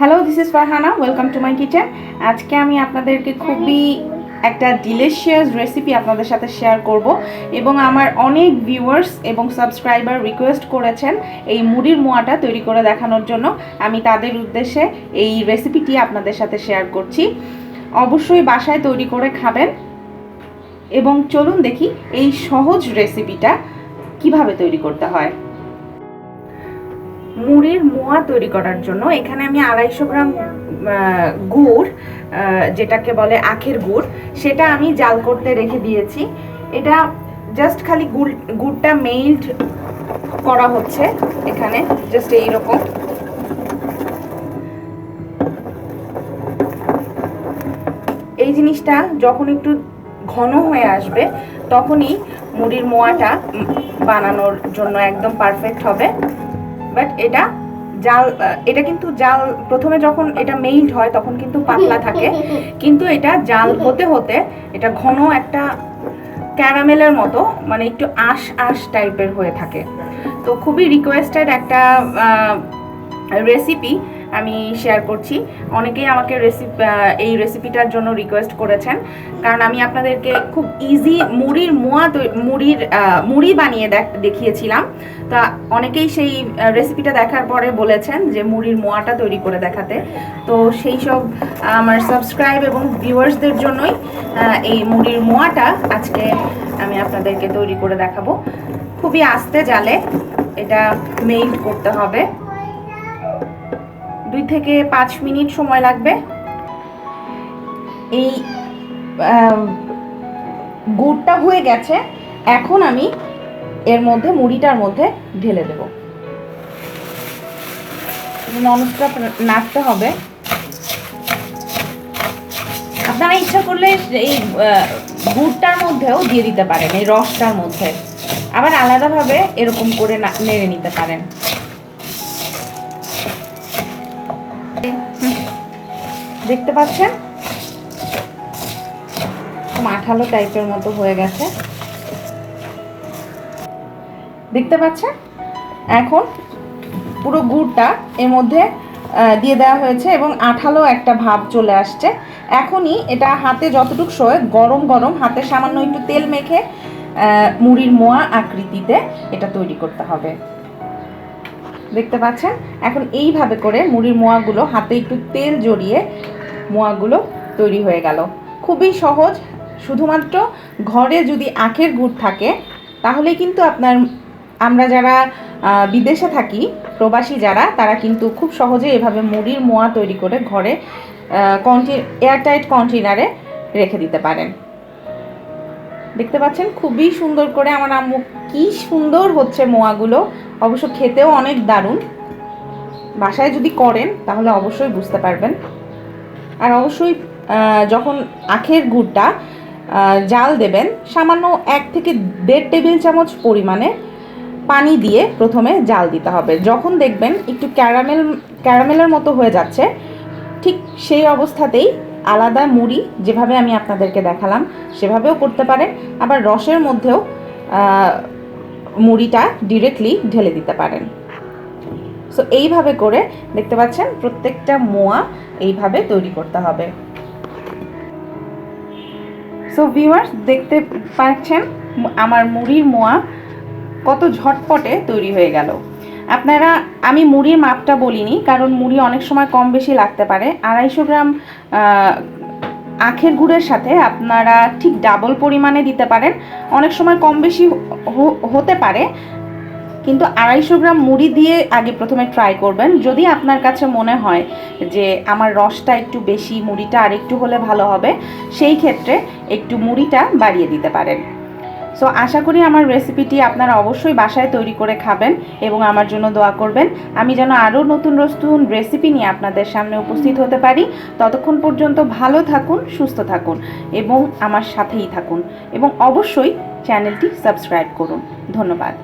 Hello, this is Farhana. Welcome to my kitchen. আজকে আমি আপনাদেরকে খুবই একটা ডিলিশিয়াস রেসিপি আপনাদের সাথে শেয়ার করব এবং আমার অনেক ভিউয়ার্স এবং সাবস্ক্রাইবার রিকোয়েস্ট করেছেন এই মুড়ির মোয়াটা তৈরি করে দেখানোর জন্য। আমি তাদের উদ্দেশ্যে এই রেসিপিটি আপনাদের সাথে শেয়ার করছি। অবশ্যই বাসায় তৈরি করে খাবেন এবং চলুন দেখি এই সহজ রেসিপিটা কিভাবে তৈরি করতে হয়। মুড়ির মোয়া তৈরি করার জন্য এখানে আমি 250 গ্রাম গুড়, যেটাকে বলে আখের গুড়, সেটা আমি জাল করতে রেখে দিয়েছি। এটা জাস্ট খালি গুড়টা মেল্ট করা হচ্ছে এখানে, জাস্ট এইরকম। এই জিনিসটা যখন একটু ঘন হয়ে আসবে তখনই মুড়ির মোয়াটা বানানোর জন্য একদম পারফেক্ট হবে। বাট এটা কিন্তু জাল প্রথমে যখন এটা মেল্ট হয় তখন কিন্তু পাতলা থাকে, কিন্তু এটা জাল হতে হতে এটা ঘন একটা ক্যারামেলের মতো, মানে একটু আঁশ টাইপের হয়ে থাকে। তো খুবই রিকোয়েস্টেড একটা রেসিপি আমি শেয়ার করছি। অনেকেই আমাকে এই রেসিপিটার জন্য রিকোয়েস্ট করেছেন, কারণ আমি আপনাদেরকে খুব ইজি মুড়ি বানিয়ে দেখিয়েছিলাম। তা অনেকেই সেই রেসিপিটা দেখার পরে বলেছেন যে মুড়ির মোয়াটা তৈরি করে দেখাতে। তো সেই সব আমার সাবস্ক্রাইব এবং ভিউয়ার্সদের জন্যই এই মুড়ির মোয়াটা আজকে আমি আপনাদেরকে তৈরি করে দেখাবো। খুবই আস্তে জালে এটা মেল্ট করতে হবে। 2 থেকে 5 মিনিট সময় লাগবে। এই গুড়টা হয়ে গেছে, এখন আমি এর মধ্যে মুড়িটার মধ্যে ঢেলে দেব। ননস্টপ নাড়তে হবে। আপনারা ইচ্ছা করলে এই গুড়টার মধ্যেও দিয়ে দিতে পারেন, এই রসটার মধ্যে আবার আলাদাভাবে এরকম করে নেড়ে নিতে পারেন। দেখতে পাচ্ছেন আঠালো টাইপের মতো হয়ে গেছে, দেখতে পাচ্ছেন। এখন পুরো গুড়টা এর মধ্যে দিয়ে দেওয়া হয়েছে এবং আঠালো একটা ভাব চলে আসছে। এখনই এটা হাতে যতটুকু সয়ে গরম গরম হাতে সামান্য একটু তেল মেখে মুড়ির মোয়া আকৃতিতে এটা তৈরি করতে হবে। দেখতে পাচ্ছেন এখন এইভাবে করে মুড়ির মোয়াগুলো হাতে একটু তেল জড়িয়ে মোয়াগুলো তৈরি হয়ে গেল। খুবই সহজ। শুধুমাত্র ঘরে যদি আখের গুড় থাকে তাহলে কিন্তু আমরা যারা বিদেশে থাকি, প্রবাসী যারা, তারা কিন্তু খুব সহজে এভাবে মুড়ির মোয়া তৈরি করে ঘরে এয়ারটাইট কন্টেনারে রেখে দিতে পারেন। দেখতে পাচ্ছেন খুবই সুন্দর করে আমার আম্মু কি সুন্দর হচ্ছে মোয়াগুলো। অবশ্য খেতেও অনেক দারুণ। বাসায় যদি করেন তাহলে অবশ্যই বুঝতে পারবেন। আর অবশ্যই যখন আখের গুড়টা জাল দেবেন সামান্য 1 থেকে 1.5 টেবিল চামচ পরিমাণে পানি দিয়ে প্রথমে জাল দিতে হবে। যখন দেখবেন একটু ক্যারামেলের মতো হয়ে যাচ্ছে, ঠিক সেই অবস্থাতেই আলাদা মুড়ি, যেভাবে আমি আপনাদেরকে দেখালাম সেভাবেও করতে পারেন। আবার রসের মধ্যেও মুড়িটা ডিরেক্টলি ঢেলে দিতে পারেন। সো এইভাবে করে দেখতে পাচ্ছেন প্রত্যেকটা মোয়া এইভাবে তৈরি করতে হবে। সো ভিউয়ার্স, দেখতে পাচ্ছেন আমার মুড়ির মোয়া কত ঝটপটে তৈরি হয়ে গেল। আমি মুড়ির মাপটা বলিনি, কারণ মুড়ি অনেক সময় কম বেশি লাগতে পারে। 250 গ্রাম আখের গুড়ের সাথে আপনারা ঠিক ডাবল পরিমাণে দিতে পারেন। অনেক সময় কম বেশি হতে পারে, কিন্তু 250 গ্রাম মুড়ি দিয়ে আগে প্রথমে ট্রাই করবেন। যদি আপনার কাছে মনে হয় যে আমার রসটা একটু বেশি, মুড়িটা আর একটু হলে ভালো হবে, সেই ক্ষেত্রে একটু মুড়িটা বাড়িয়ে দিতে পারেন। সো আশা করি আমার রেসিপিটি আপনারা অবশ্যই বাসায় তৈরি করে খাবেন এবং আমার জন্য দোয়া করবেন। আমি যেন আরও নতুন রেসিপি নিয়ে আপনাদের সামনে উপস্থিত হতে পারি। ততক্ষণ পর্যন্ত ভালো থাকুন, সুস্থ থাকুন এবং আমার সাথেই থাকুন এবং অবশ্যই চ্যানেলটি সাবস্ক্রাইব করুন। ধন্যবাদ।